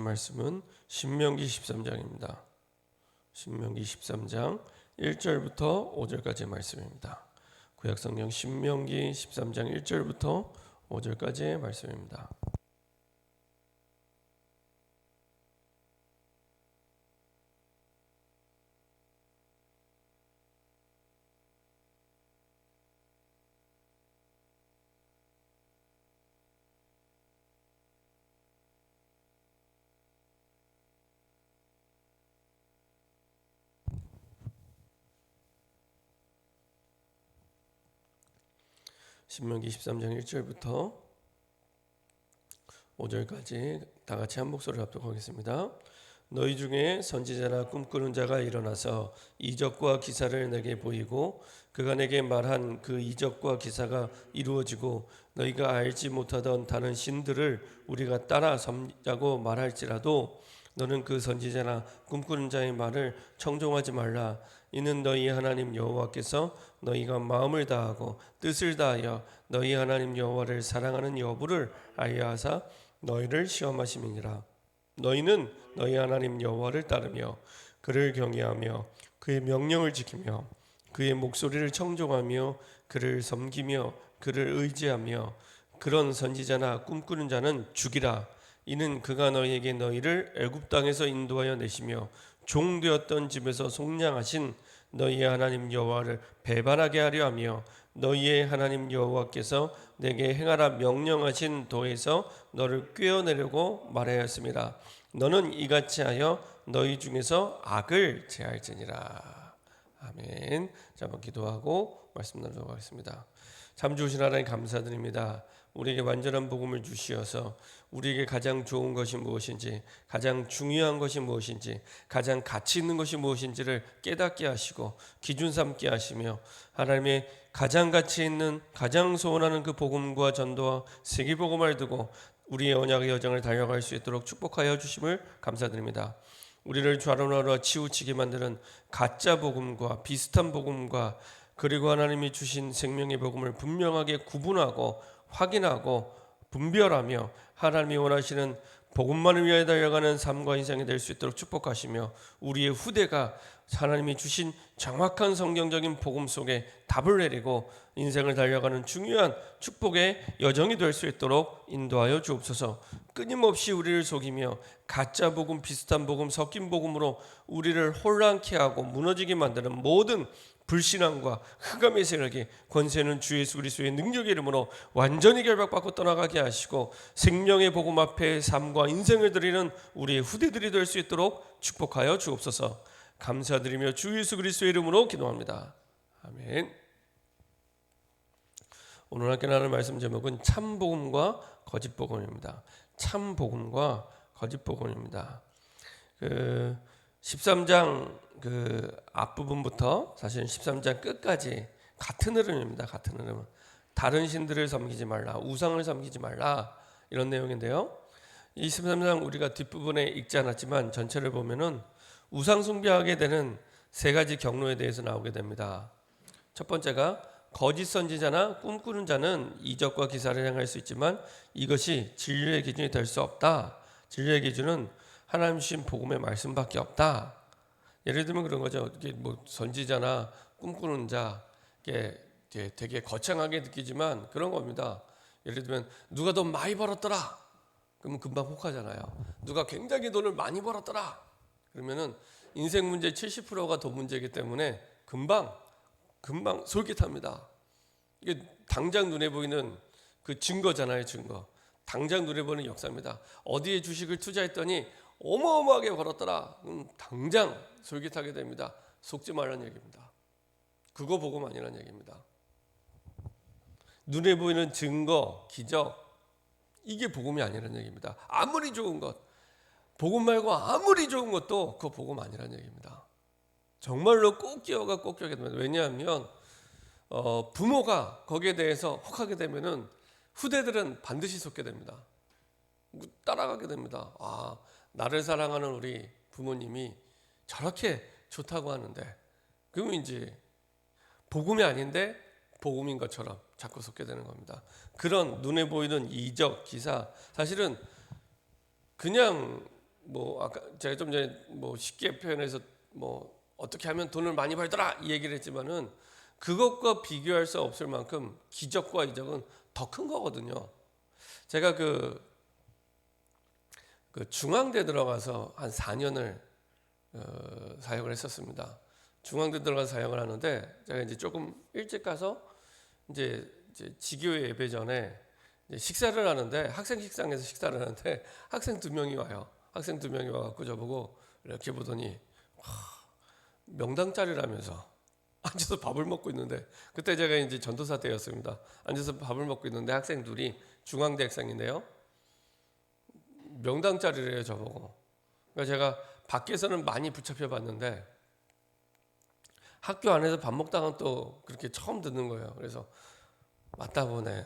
말씀은 신명기 13장입니다. 신명기 13장 1절부터 5절까지의 말씀입니다. 구약성경 신명기 13장 1절부터 5절까지의 말씀입니다. 신명기 13장 1절부터 5절까지 다 같이 한 목소리로 합독하겠습니다. 너희 중에 선지자나 꿈꾸는 자가 일어나서 이적과 기사를 내게 보이고 그가 내게 말한 그 이적과 기사가 이루어지고 너희가 알지 못하던 다른 신들을 우리가 따라 섬자고 말할지라도 너는 그 선지자나 꿈꾸는 자의 말을 청종하지 말라. 이는 너희 하나님 여호와께서 너희가 마음을 다하고 뜻을 다하여 너희 하나님 여호와를 사랑하는 여부를 알려 하사 너희를 시험하심이니라. 너희는 너희 하나님 여호와를 따르며 그를 경외하며 그의 명령을 지키며 그의 목소리를 청종하며 그를 섬기며 그를 의지하며 그런 선지자나 꿈꾸는 자는 죽이라. 이는 그가 너희에게 너희를 애굽 땅에서 인도하여 내시며 종되었던 집에서 속량하신 너희의 하나님 여호와를 배반하게 하려 하며 너희의 하나님 여호와께서 내게 행하라 명령하신 도에서 너를 꿰어내려고 말하였습니다. 너는 이같이 하여 너희 중에서 악을 제할지니라. 아멘. 자, 한번 기도하고 말씀 나누도록 하겠습니다. 참 좋으신 하나님 감사드립니다. 우리에게 완전한 복음을 주시어서 우리에게 가장 좋은 것이 무엇인지, 가장 중요한 것이 무엇인지, 가장 가치 있는 것이 무엇인지를 깨닫게 하시고 기준 삼게 하시며 하나님의 가장 가치 있는, 가장 소원하는 그 복음과 전도와 세계복음을 두고 우리의 언약의 여정을 달려갈 수 있도록 축복하여 주심을 감사드립니다. 우리를 좌로나로 치우치게 만드는 가짜 복음과 비슷한 복음과 그리고 하나님이 주신 생명의 복음을 분명하게 구분하고 확인하고 분별하며 하나님이 원하시는 복음만을 위하여 달려가는 삶과 인생이 될 수 있도록 축복하시며 우리의 후대가 하나님이 주신 정확한 성경적인 복음 속에 답을 내리고 인생을 달려가는 중요한 축복의 여정이 될 수 있도록 인도하여 주옵소서. 끊임없이 우리를 속이며 가짜 복음, 비슷한 복음, 섞인 복음으로 우리를 혼란케 하고 무너지게 만드는 모든 불신앙과 흑암의 세력이 권세는 주 예수 그리스도의 능력의 이름으로 완전히 결박받고 떠나가게 하시고 생명의 복음 앞에 삶과 인생을 드리는 우리의 후대들이 될 수 있도록 축복하여 주옵소서. 감사드리며 주 예수 그리스도의 이름으로 기도합니다. 아멘. 오늘 함께 나눌 말씀 제목은 참복음과 거짓복음입니다. 참복음과 거짓복음입니다. 13장 앞부분부터 사실 13장 끝까지 같은 흐름입니다. 같은 흐름. 다른 신들을 섬기지 말라, 우상을 섬기지 말라, 이런 내용인데요. 이 13장 우리가 뒷부분에 읽지 않았지만 전체를 보면은 우상 숭배하게 되는 세 가지 경로에 대해서 나오게 됩니다. 첫 번째가 거짓 선지자나 꿈꾸는 자는 이적과 기사를 행할 수 있지만 이것이 진리의 기준이 될 수 없다. 진리의 기준은 하나님 주신 복음의 말씀밖에 없다. 예를 들면 그런 거죠. 이게 뭐 선지자나 꿈꾸는 자, 이게 되게 거창하게 느끼지만 그런 겁니다. 예를 들면 누가 돈 많이 벌었더라. 그러면 금방 혹하잖아요. 누가 굉장히 돈을 많이 벌었더라. 그러면은 인생 문제 70%가 돈 문제이기 때문에 금방 솔깃합니다. 이게 당장 눈에 보이는 그 증거잖아요, 증거. 당장 눈에 보이는 역사입니다. 어디에 주식을 투자했더니 어마어마하게 벌었더라. 당장 솔깃하게 됩니다. 속지 말라는 얘기입니다. 그거 복음 아니라는 얘기입니다. 눈에 보이는 증거, 기적, 이게 복음이 아니라는 얘기입니다. 아무리 좋은 것, 복음 말고 아무리 좋은 것도 그거 복음 아니라는 얘기입니다. 정말로 꼭 기어가 꼭 기억해야 됩니다. 왜냐하면 부모가 거기에 대해서 혹하게 되면은 후대들은 반드시 속게 됩니다. 따라가게 됩니다. 아, 나를 사랑하는 우리 부모님이 저렇게 좋다고 하는데 그러면 이제 복음이 아닌데 복음인 것처럼 자꾸 속게 되는 겁니다. 그런 눈에 보이는 이적, 기사, 사실은 그냥 뭐 아까 제가 좀 전에 뭐 쉽게 표현해서 뭐 어떻게 하면 돈을 많이 벌더라 이 얘기를 했지만은 그것과 비교할 수 없을 만큼 기적과 이적은 더 큰 거거든요. 제가 그 중앙대 들어가서 한 4년을 사역을 했었습니다. 중앙대 들어가서 사역을 하는데 제가 이제 조금 일찍 가서 이제 지교회 예배 전에 이제 식사를 하는데 학생 식당에서 식사를 하는데 학생 2명이 와요. 학생 2명이 와갖고 저보고 이렇게 보더니 명당 자리라면서 앉아서 밥을 먹고 있는데 그때 제가 이제 전도사 때였습니다. 앉아서 밥을 먹고 있는데 학생 둘이 중앙대 학생인데요. 명당 자리래요 저보고. 그러니까 제가 밖에서는 많이 붙잡혀 봤는데 학교 안에서 밥 먹다가 또 그렇게 처음 듣는 거예요. 그래서 맞다 보네.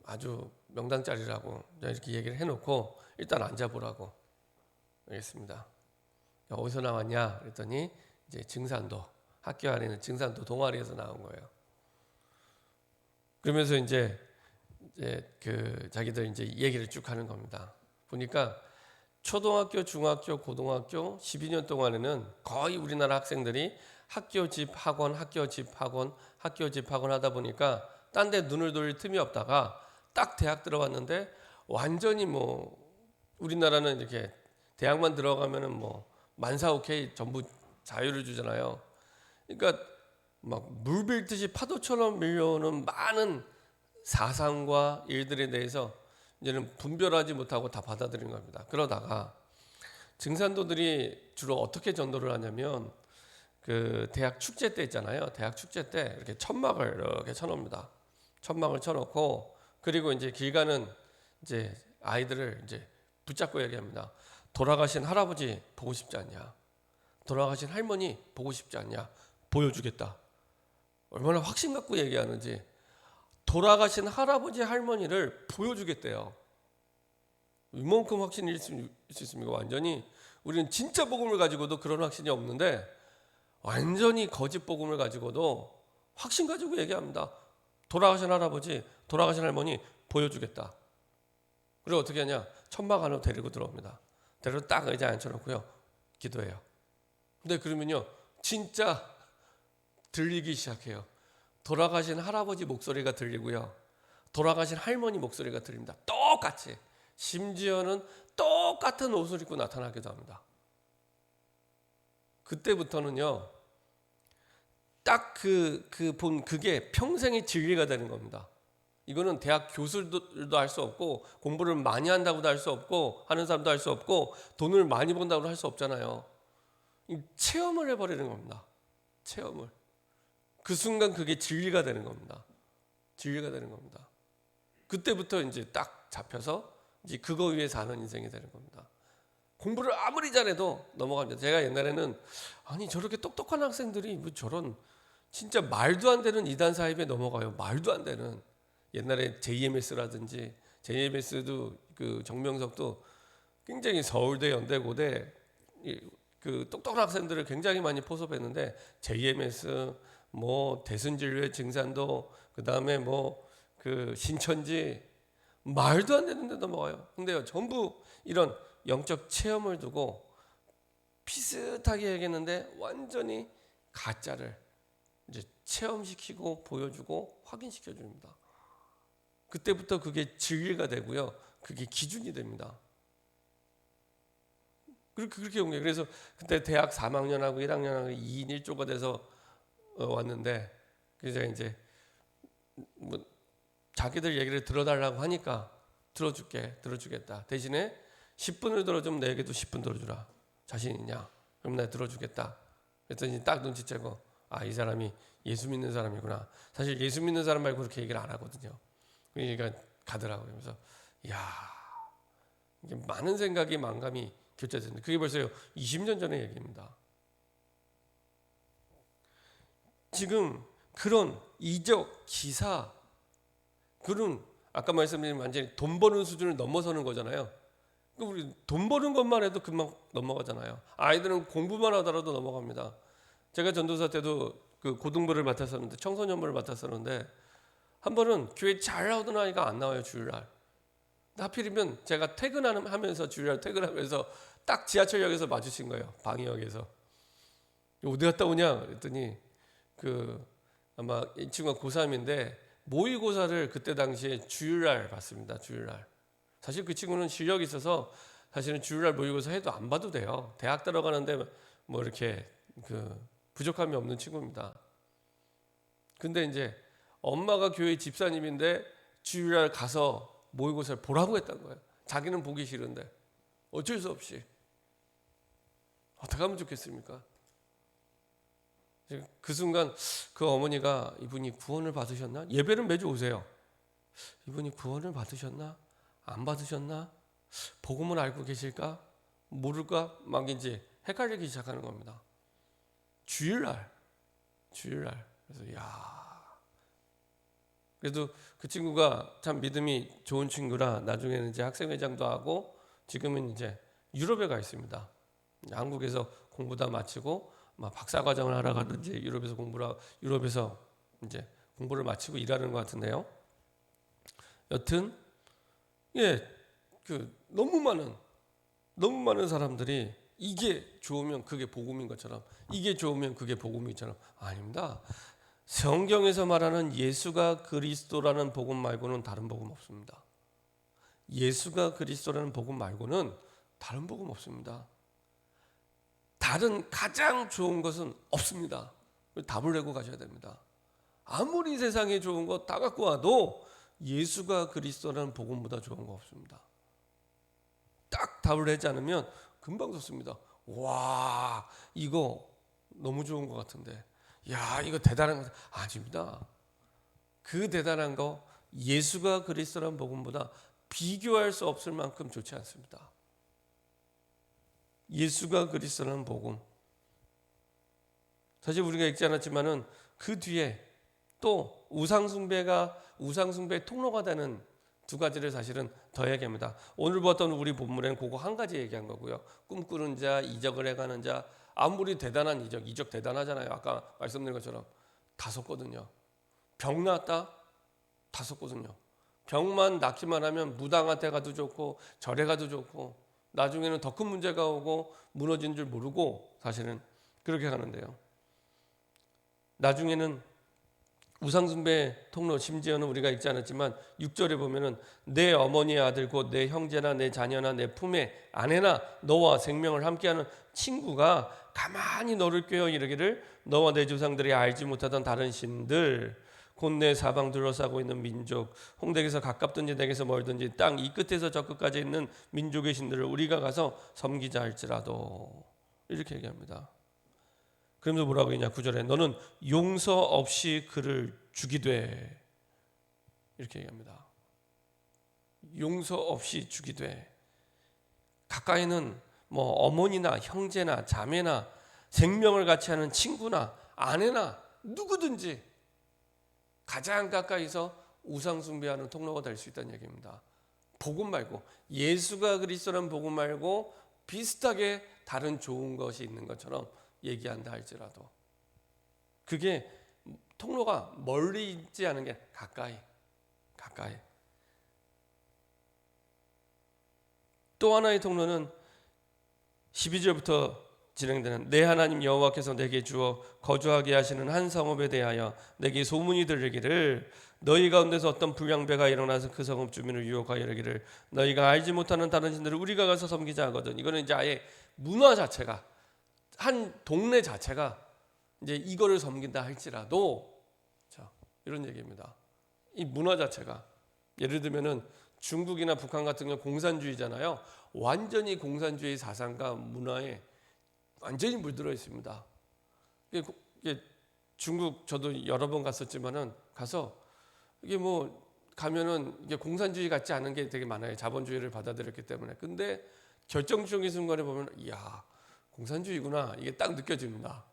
아주 명당 자리라고 이렇게 얘기를 해놓고 일단 앉아보라고 알겠습니다. 어디서 나왔냐 그랬더니 이제 증산도 학교 안에는 증산도 동아리에서 나온 거예요. 그러면서 이제 그 자기들 이제 얘기를 쭉 하는 겁니다. 보니까 초등학교, 중학교, 고등학교 12년 동안에는 거의 우리나라 학생들이 학교 집 학원, 학교 집 학원, 학교 집 학원 하다 보니까 딴 데 눈을 돌릴 틈이 없다가 딱 대학 들어갔는데 완전히 뭐 우리나라는 이렇게 대학만 들어가면은 뭐 만사오케이 전부 자유를 주잖아요. 그러니까 막 물밀듯이 파도처럼 밀려오는 많은 사상과 일들에 대해서 이제는 분별하지 못하고 다 받아들이는 겁니다. 그러다가 증산도들이 주로 어떻게 전도를 하냐면 그 대학 축제 때 있잖아요. 대학 축제 때 이렇게 천막을 이렇게 쳐놓습니다. 천막을 쳐놓고 그리고 이제 길 가는 이제 아이들을 이제 붙잡고 얘기합니다. 돌아가신 할아버지 보고 싶지 않냐? 돌아가신 할머니 보고 싶지 않냐? 보여주겠다. 얼마나 확신 갖고 얘기하는지. 돌아가신 할아버지 할머니를 보여주겠대요. 이만큼 확신이 있을 수 있습니까? 완전히 우리는 진짜 복음을 가지고도 그런 확신이 없는데 완전히 거짓 복음을 가지고도 확신 가지고 얘기합니다. 돌아가신 할아버지, 돌아가신 할머니 보여주겠다. 그리고 어떻게 하냐? 천막 안으로 데리고 들어옵니다. 데리고 딱 의자에 앉혀놓고요. 기도해요. 근데 그러면요. 진짜 들리기 시작해요. 돌아가신 할아버지 목소리가 들리고요. 돌아가신 할머니 목소리가 들립니다. 똑같이. 심지어는 똑같은 옷을 입고 나타나기도 합니다. 그때부터는요. 딱 그게 평생의 진리가 되는 겁니다. 이거는 대학 교수들도 할 수 없고 공부를 많이 한다고도 할 수 없고 하는 사람도 할 수 없고 돈을 많이 번다고도 할 수 없잖아요. 체험을 해버리는 겁니다. 체험을. 그 순간 그게 진리가 되는 겁니다. 진리가 되는 겁니다. 그때부터 이제 딱 잡혀서 이제 그거 위에 사는 인생이 되는 겁니다. 공부를 아무리 잘해도 넘어갑니다. 제가 옛날에는 아니 저렇게 똑똑한 학생들이 뭐 저런 진짜 말도 안 되는 이단 사입에 넘어가요. 말도 안 되는. 옛날에 JMS라든지 JMS도 그 정명석도 굉장히 서울대, 연대고대 그 똑똑한 학생들을 굉장히 많이 포섭했는데 JMS 뭐 대순진료의 증산도 그다음에 뭐 그 신천지 말도 안 되는 데 넘어가요. 근데요 전부 이런 영적 체험을 두고 비슷하게 얘기했는데 완전히 가짜를 이제 체험시키고 보여주고 확인시켜 줍니다. 그때부터 그게 진리가 되고요. 그게 기준이 됩니다. 그렇게 온 거예요. 그래서 그때 대학 3학년하고 1학년하고 2인 1조가 돼서 왔는데 그래서 이제 뭐 자기들 얘기를 들어달라고 하니까 들어주겠다. 대신에 10분을 들어주면 내게도 10분 들어주라. 자신 있냐? 그럼 내가 들어주겠다. 그랬더니 딱 눈치채고 이 사람이 예수 믿는 사람이구나. 사실 예수 믿는 사람 말고 그렇게 얘기를 안 하거든요. 그러니까 가더라고요. 그래서 이야 이게 많은 생각이 만감이 교체됐는데 그게 벌써 20년 전의 얘기입니다. 지금 그런 이적, 기사, 그런 아까 말씀드린 완전히 돈 버는 수준을 넘어서는 거잖아요. 우리 돈 버는 것만 해도 금방 넘어가잖아요. 아이들은 공부만 하더라도 넘어갑니다. 제가 전도사 때도 그 고등부를 맡았었는데 청소년부를 맡았었는데 한 번은 교회 잘 나오던 아이가 안 나와요 주일날. 하필이면 제가 퇴근하면서 주일날 퇴근하면서 딱 지하철역에서 마주친 거예요. 방위역에서. 어디 갔다 오냐 그랬더니 아마 이 친구가 고3인데 모의고사를 그때 당시에 주일날 봤습니다. 주일날. 사실 그 친구는 실력이 있어서 사실은 주일날 모의고사 해도 안 봐도 돼요. 대학 들어가는데 뭐 이렇게 부족함이 없는 친구입니다. 근데 이제 엄마가 교회 집사님인데 주일날 가서 모의고사를 보라고 했던 거예요. 자기는 보기 싫은데 어쩔 수 없이. 어떻게 하면 좋겠습니까? 그 순간 그 어머니가 이분이 구원을 받으셨나? 예배는 매주 오세요. 이분이 구원을 받으셨나? 안 받으셨나? 복음을 알고 계실까? 모를까? 막 이제 헷갈리기 시작하는 겁니다. 주일날. 그래서 그래도 그 친구가 참 믿음이 좋은 친구라 나중에는 이제 학생회장도 하고 지금은 이제 유럽에 가 있습니다. 한국에서 공부 다 마치고 박사과정을 하러 가든지 유럽에서 이제 공부를 마치고 일하는 것 같은데요. 여튼 너무 많은 사람들이 이게 좋으면 그게 복음인 것처럼, 이게 좋으면 그게 복음이처럼 아닙니다. 성경에서 말하는 예수가 그리스도라는 복음 말고는 다른 복음 없습니다. 예수가 그리스도라는 복음 말고는 다른 복음 없습니다. 다른 가장 좋은 것은 없습니다. 답을 내고 가셔야 됩니다. 아무리 세상에 좋은 거 다 갖고 와도 예수가 그리스도라는 복음보다 좋은 거 없습니다. 딱 답을 내지 않으면 금방 좋습니다. 와, 이거 너무 좋은 것 같은데, 야, 이거 대단한 거 아닙니다. 그 대단한 거 예수가 그리스도라는 복음보다 비교할 수 없을 만큼 좋지 않습니다. 예수가 그리스도라는 복음. 사실 우리가 읽지 않았지만은 그 뒤에 또 우상숭배의 통로가 되는 두 가지를 사실은 더 얘기합니다. 오늘 보았던 우리 본문에는 그거 한 가지 얘기한 거고요. 꿈꾸는 자, 이적을 해가는 자, 아무리 대단한 이적 대단하잖아요. 아까 말씀드린 것처럼 다 섰거든요. 병 났다? 다 섰거든요. 병만 낫기만 하면 무당한테 가도 좋고 절에 가도 좋고 나중에는 더 큰 문제가 오고 무너진 줄 모르고 사실은 그렇게 가는데요. 나중에는 우상숭배 통로, 심지어는 우리가 읽지 않았지만 6절에 보면은 내 어머니의 아들 곧 내 형제나 내 자녀나 내 품의 아내나 너와 생명을 함께하는 친구가 가만히 너를 꾀어 이르기를 너와 내 조상들이 알지 못하던 다른 신들 곧 내 사방 둘러싸고 있는 민족 홍대에서 가깝든지 내게서 멀든지 땅 이 끝에서 저 끝까지 있는 민족의 신들을 우리가 가서 섬기자 할지라도 이렇게 얘기합니다. 그러면서 뭐라고 했냐 9절에 너는 용서 없이 그를 죽이되 이렇게 얘기합니다. 용서 없이 죽이되 가까이는 뭐 어머니나 형제나 자매나 생명을 같이 하는 친구나 아내나 누구든지 가장 가까이서 우상 숭배하는 통로가 될 수 있다는 얘기입니다. 복음 말고 예수가 그리스도라는 복음 말고 비슷하게 다른 좋은 것이 있는 것처럼 얘기한다 할지라도 그게 통로가 멀리 있지 않은 게 가까이. 또 하나의 통로는 12절부터 진행되는 내 하나님 여호와께서 내게 주어 거주하게 하시는 한 성읍에 대하여 내게 소문이 들리기를 너희 가운데서 어떤 불량배가 일어나서 그 성읍 주민을 유혹하여 이르기를 너희가 알지 못하는 다른 신들을 우리가 가서 섬기자 하거든. 이거는 이제 아예 문화 자체가 한 동네 자체가 이제 이거를 섬긴다 할지라도 자, 이런 얘기입니다. 이 문화 자체가 예를 들면은 중국이나 북한 같은 경우 공산주의잖아요. 완전히 공산주의 사상과 문화에 완전히 물들어 있습니다. 이게 중국 저도 여러 번 갔었지만은 가서 이게 뭐 가면은 이게 공산주의 같지 않은 게 되게 많아요. 자본주의를 받아들였기 때문에. 근데 결정적인 순간에 보면 이야 공산주의구나 이게 딱 느껴집니다.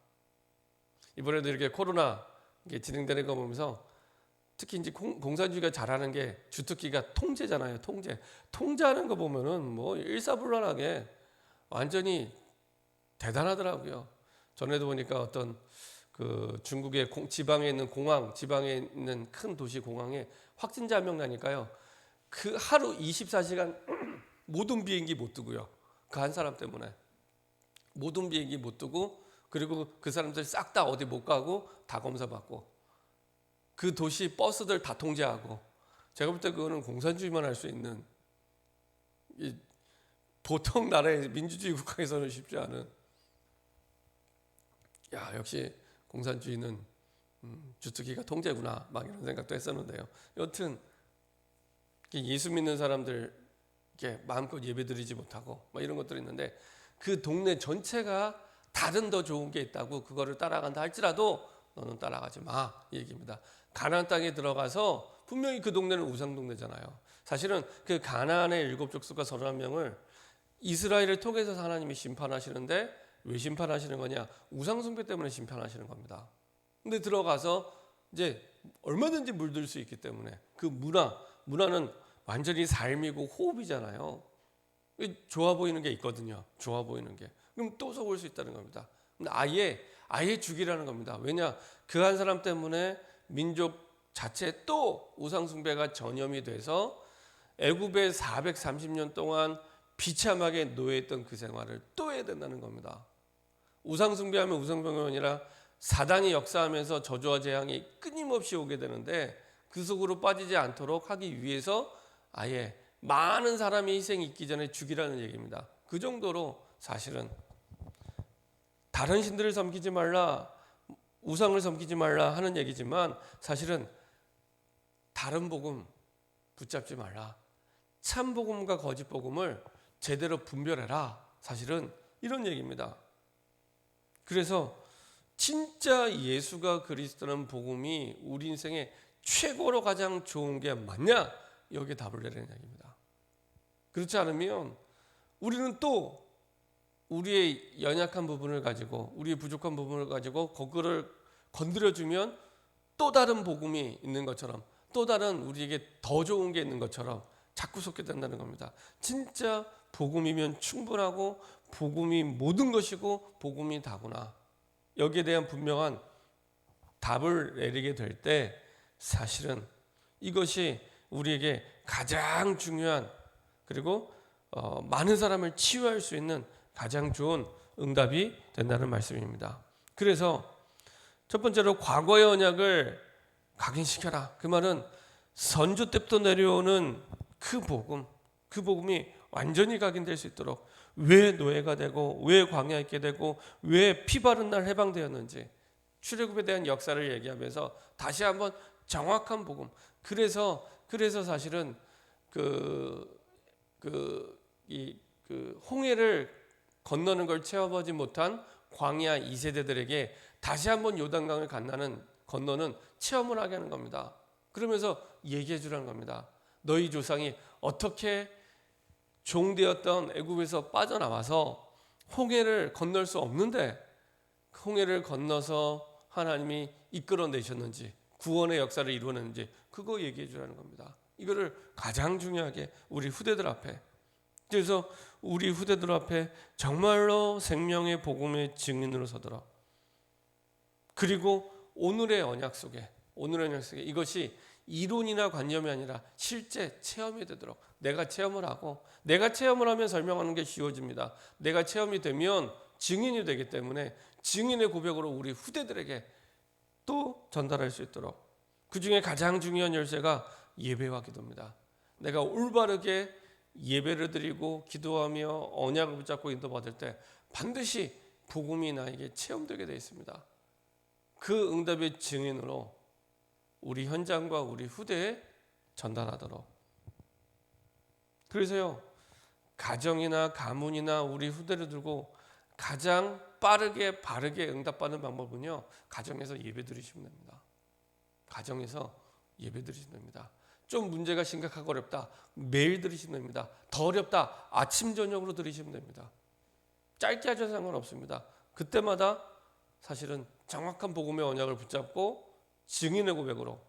이번에도 이렇게 코로나 이게 진행되는 거 보면서 특히 이제 공산주의가 잘하는 게 주특기가 통제잖아요. 통제하는 거 보면은 뭐 일사불란하게 완전히 대단하더라고요. 전에도 보니까 어떤 그 중국의 지방에 있는 공항, 지방에 있는 큰 도시 공항에 확진자 한 명 나니까요. 그 하루 24시간 모든 비행기 못 뜨고요. 그 한 사람 때문에 모든 비행기 못 뜨고, 그리고 그 사람들 싹 다 어디 못 가고 다 검사받고, 그 도시 버스들 다 통제하고. 제가 볼 때 그거는 공산주의만 할 수 있는, 보통 나라의 민주주의 국가에서는 쉽지 않은. 야, 역시 공산주의는 주특기가 통제구나, 막 이런 생각도 했었는데요. 여튼 예수 믿는 사람들 마음껏 예배드리지 못하고 막 이런 것들이 있는데, 그 동네 전체가 다른 더 좋은 게 있다고 그거를 따라간다 할지라도 너는 따라가지 마, 이 얘기입니다. 가나안 땅에 들어가서 분명히 그 동네는 우상 동네잖아요. 사실은 그 가나안의 7 족속과 31명을 이스라엘을 통해서 하나님이 심판하시는데, 왜 심판하시는 거냐? 우상 숭배 때문에 심판하시는 겁니다. 근데 들어가서 이제 얼마든지 물들 수 있기 때문에, 그 문화는 완전히 삶이고 호흡이잖아요. 좋아 보이는 게 있거든요. 좋아 보이는 게. 그럼 또 속을 수 있다는 겁니다. 근데 아예 죽이라는 겁니다. 왜냐? 그 한 사람 때문에 민족 자체 또 우상 숭배가 전염이 돼서 애굽에 430년 동안 비참하게 노예했던 그 생활을 또 해야 된다는 겁니다. 우상 숭배하면 우상 숭배가 아니라 사단이 역사하면서 저주와 재앙이 끊임없이 오게 되는데, 그 속으로 빠지지 않도록 하기 위해서 아예 많은 사람이 희생이 있기 전에 죽이라는 얘기입니다. 그 정도로 사실은 다른 신들을 섬기지 말라, 우상을 섬기지 말라 하는 얘기지만, 사실은 다른 복음 붙잡지 말라, 참 복음과 거짓 복음을 제대로 분별해라, 사실은 이런 얘기입니다. 그래서 진짜 예수가 그리스도라는 복음이 우리 인생에 최고로 가장 좋은 게 맞냐? 여기에 답을 내리는 얘기입니다. 그렇지 않으면 우리는 또 우리의 연약한 부분을 가지고, 우리의 부족한 부분을 가지고 그거를 건드려주면 또 다른 복음이 있는 것처럼, 또 다른 우리에게 더 좋은 게 있는 것처럼 자꾸 속게 된다는 겁니다. 진짜 복음이면 충분하고 복음이 모든 것이고 복음이 다구나, 여기에 대한 분명한 답을 내리게 될 때, 사실은 이것이 우리에게 가장 중요한, 그리고 많은 사람을 치유할 수 있는 가장 좋은 응답이 된다는 말씀입니다. 그래서 첫 번째로 과거의 언약을 각인시켜라. 그 말은 선조 때부터 내려오는 그 복음이 완전히 각인될 수 있도록, 왜 노예가 되고 왜 광야에 있게 되고 왜 피 바른 날 해방되었는지 출애굽에 대한 역사를 얘기하면서 다시 한번 정확한 복음. 그래서 사실은 홍해를 건너는 걸 체험하지 못한 광야 2세대들에게 다시 한번 요단강을 건너는 체험을 하게 하는 겁니다. 그러면서 얘기해 주라는 겁니다. 너희 조상이 어떻게 종되었던 애굽에서 빠져나와서 홍해를 건널 수 없는데 홍해를 건너서 하나님이 이끌어내셨는지, 구원의 역사를 이루었는지, 그거 얘기해 주라는 겁니다. 이거를 가장 중요하게 우리 후대들 앞에, 그래서 우리 후대들 앞에 정말로 생명의 복음의 증인으로 서도록, 그리고 오늘의 언약 속에 이것이 이론이나 관념이 아니라 실제 체험이 되도록, 내가 체험을 하고, 내가 체험을 하면 설명하는 게 쉬워집니다. 내가 체험이 되면 증인이 되기 때문에 증인의 고백으로 우리 후대들에게 또 전달할 수 있도록, 그 중에 가장 중요한 열쇠가 예배와 기도입니다. 내가 올바르게 예배를 드리고 기도하며 언약을 붙잡고 인도받을 때 반드시 복음이 나에게 체험되게 되어 있습니다. 그 응답의 증인으로 우리 현장과 우리 후대에 전달하도록. 그래서요, 가정이나 가문이나 우리 후대를 두고 가장 빠르게 바르게 응답받는 방법은요, 가정에서 예배 드리시면 됩니다. 가정에서 예배 드리시면 됩니다. 좀 문제가 심각하고 어렵다, 매일 드리시면 됩니다. 더 어렵다, 아침 저녁으로 드리시면 됩니다. 짧게 하셔도 상관없습니다. 그때마다 사실은 정확한 복음의 언약을 붙잡고 증인의 고백으로,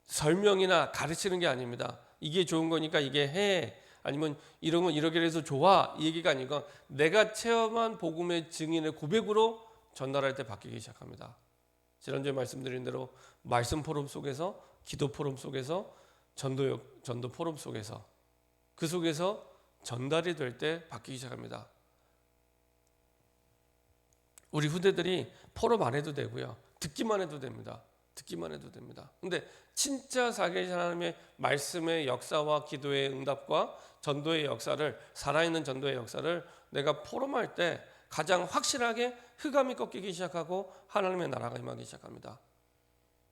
설명이나 가르치는 게 아닙니다. 이게 좋은 거니까 이게 해, 아니면 이런 건 이렇게 해서 좋아, 이 얘기가 아니고 내가 체험한 복음의 증인의 고백으로 전달할 때 바뀌기 시작합니다. 지난주에 말씀드린 대로 말씀 포럼 속에서, 기도 포럼 속에서 전도 포럼 속에서 그 속에서 전달이 될 때 바뀌기 시작합니다. 우리 후대들이 포럼 안 해도 되고요. 듣기만 해도 됩니다. 듣기만 해도 됩니다. 근데 진짜 살아계신 하나님의 말씀의 역사와 기도의 응답과 전도의 역사를, 살아있는 전도의 역사를 내가 포럼할 때 가장 확실하게 흑암이 꺾이기 시작하고 하나님의 나라가 임하기 시작합니다.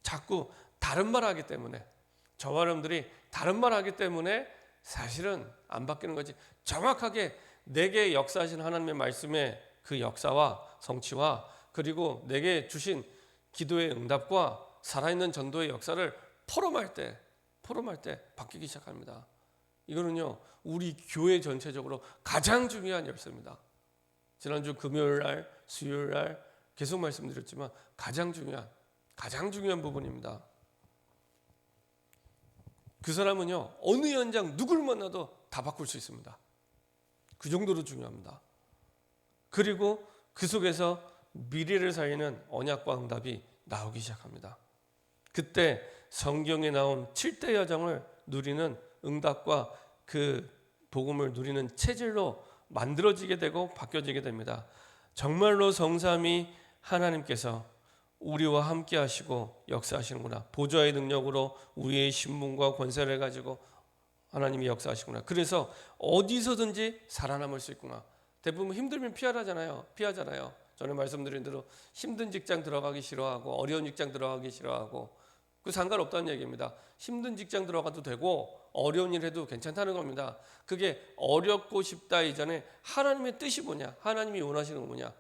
자꾸 다른 말 하기 때문에, 저와 여러분들이 다른 말 하기 때문에 사실은 안 바뀌는 거지. 정확하게 내게 역사하신 하나님의 말씀의 그 역사와 성취와 그리고 내게 주신 기도의 응답과 살아있는 전도의 역사를 포럼할 때 바뀌기 시작합니다. 이거는요, 우리 교회 전체적으로 가장 중요한 열쇠입니다. 지난주 금요일 날, 수요일 날 계속 말씀드렸지만 가장 중요한 부분입니다. 그 사람은요, 어느 현장 누구를 만나도 다 바꿀 수 있습니다. 그 정도로 중요합니다. 그리고 그 속에서 미래를 살리는 언약과 응답이 나오기 시작합니다. 그때 성경에 나온 7대 여정을 누리는 응답과 그 복음을 누리는 체질로 만들어지게 되고 바뀌어지게 됩니다. 정말로 성삼위 하나님께서 우리와 함께 하시고 역사하시는구나. 보좌의 능력으로 우리의 신분과 권세를 가지고 하나님이 역사하시구나. 그래서 어디서든지 살아남을 수 있구나. 대부분 힘들면 피하잖아요. 전에 말씀드린 대로 힘든 직장 들어가기 싫어하고 어려운 직장 들어가기 싫어하고 그 상관없다는 얘기입니다. 힘든 직장 들어가도 되고 어려운 일 해도 괜찮다는 겁니다. 그게 어렵고 쉽다 이전에 하나님의 뜻이 뭐냐, 하나님이 원하시는 거 뭐냐,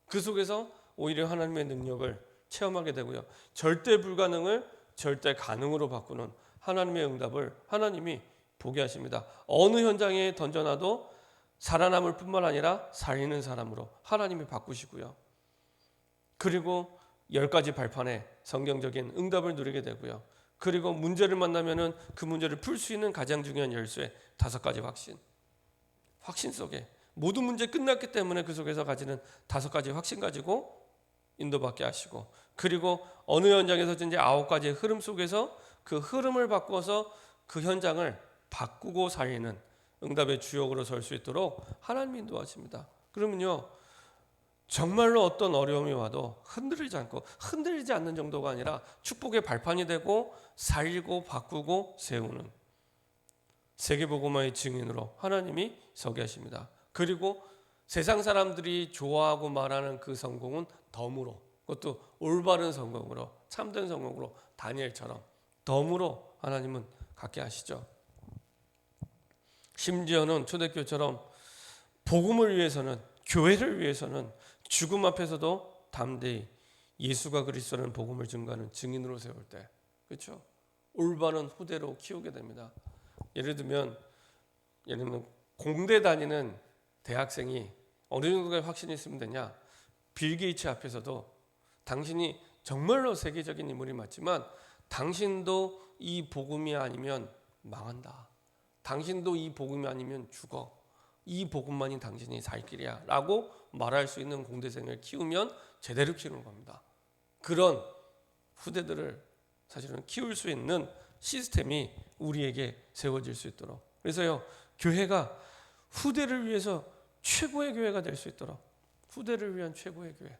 그 속에서 오히려 하나님의 능력을 체험하게 되고요. 절대 불가능을 절대 가능으로 바꾸는 하나님의 응답을 하나님이 보게 하십니다. 어느 현장에 던져놔도 살아남을 뿐만 아니라 살리는 사람으로 하나님이 바꾸시고요. 그리고 10가지 발판에 성경적인 응답을 누리게 되고요. 그리고 문제를 만나면은 그 문제를 풀 수 있는 가장 중요한 열쇠 5가지 확신 속에 모든 문제 끝났기 때문에 그 속에서 가지는 5가지 확신 가지고 인도받게 하시고, 그리고 어느 현장에서든지 9가지의 흐름 속에서 그 흐름을 바꿔서 그 현장을 바꾸고 살리는 응답의 주역으로 설 수 있도록 하나님이 인도하십니다. 그러면요, 정말로 어떤 어려움이 와도 흔들리지 않는 정도가 아니라 축복의 발판이 되고 살리고 바꾸고 세우는 세계복음화의 증인으로 하나님이 서게 하십니다. 그리고 세상 사람들이 좋아하고 말하는 그 성공은 덤으로, 그것도 올바른 성공으로, 참된 성공으로, 다니엘처럼 덤으로 하나님은 갖게 하시죠. 심지어는 초대교회처럼 복음을 위해서는, 교회를 위해서는 죽음 앞에서도 담대히 예수가 그리스도라는 복음을 증거하는 증인으로 세울 때, 그렇죠? 올바른 후대로 키우게 됩니다. 예를 들면 공대 다니는 대학생이 어느 정도의 확신이 있으면 되냐? 빌 게이츠 앞에서도 당신이 정말로 세계적인 인물이 맞지만 당신도 이 복음이 아니면 망한다. 당신도 이 복음이 아니면 죽어. 이 복음만이 당신이 살 길이야 라고 말할 수 있는 공대생을 키우면 제대로 키우는 겁니다. 그런 후대들을 사실은 키울 수 있는 시스템이 우리에게 세워질 수 있도록, 그래서요, 교회가 후대를 위해서 최고의 교회가 될 수 있도록, 후대를 위한 최고의 교회,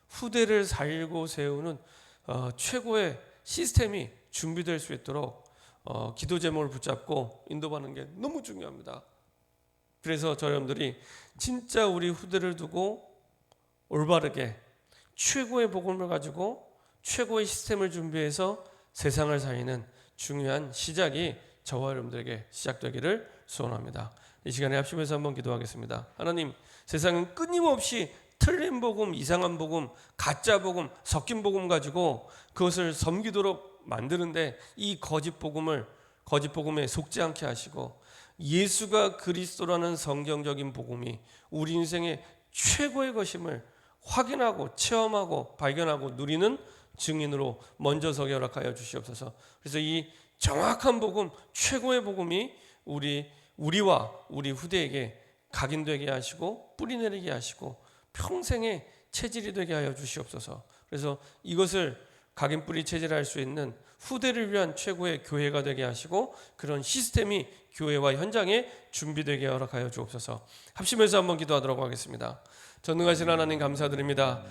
후대를 살고 세우는 최고의 시스템이 준비될 수 있도록 기도 제목을 붙잡고 인도하는 게 너무 중요합니다. 그래서 저 여러분들이 진짜 우리 후대를 두고 올바르게 최고의 복음을 가지고 최고의 시스템을 준비해서 세상을 살리는 중요한 시작이 저와 여러분들에게 시작되기를 소원합니다. 이 시간에 합심해서 한번 기도하겠습니다. 하나님, 세상은 끊임없이 틀린 복음, 이상한 복음, 가짜 복음, 섞인 복음 가지고 그것을 섬기도록 만드는데 이 거짓 복음에 속지 않게 하시고 예수가 그리스도라는 성경적인 복음이 우리 인생의 최고의 것임을 확인하고 체험하고 발견하고 누리는 증인으로 먼저 서게 허락하여 주시옵소서. 그래서 이 정확한 복음, 최고의 복음이 우리와 우리 후대에게 각인되게 하시고 뿌리내리게 하시고 평생의 체질이 되게 하여 주시옵소서. 그래서 이것을 각인뿌리 체질할 수 있는 후대를 위한 최고의 교회가 되게 하시고 그런 시스템이 교회와 현장에 준비되게 허락하여 주옵소서. 합심해서 한번 기도하도록 하겠습니다. 전능하신 하나님 감사드립니다.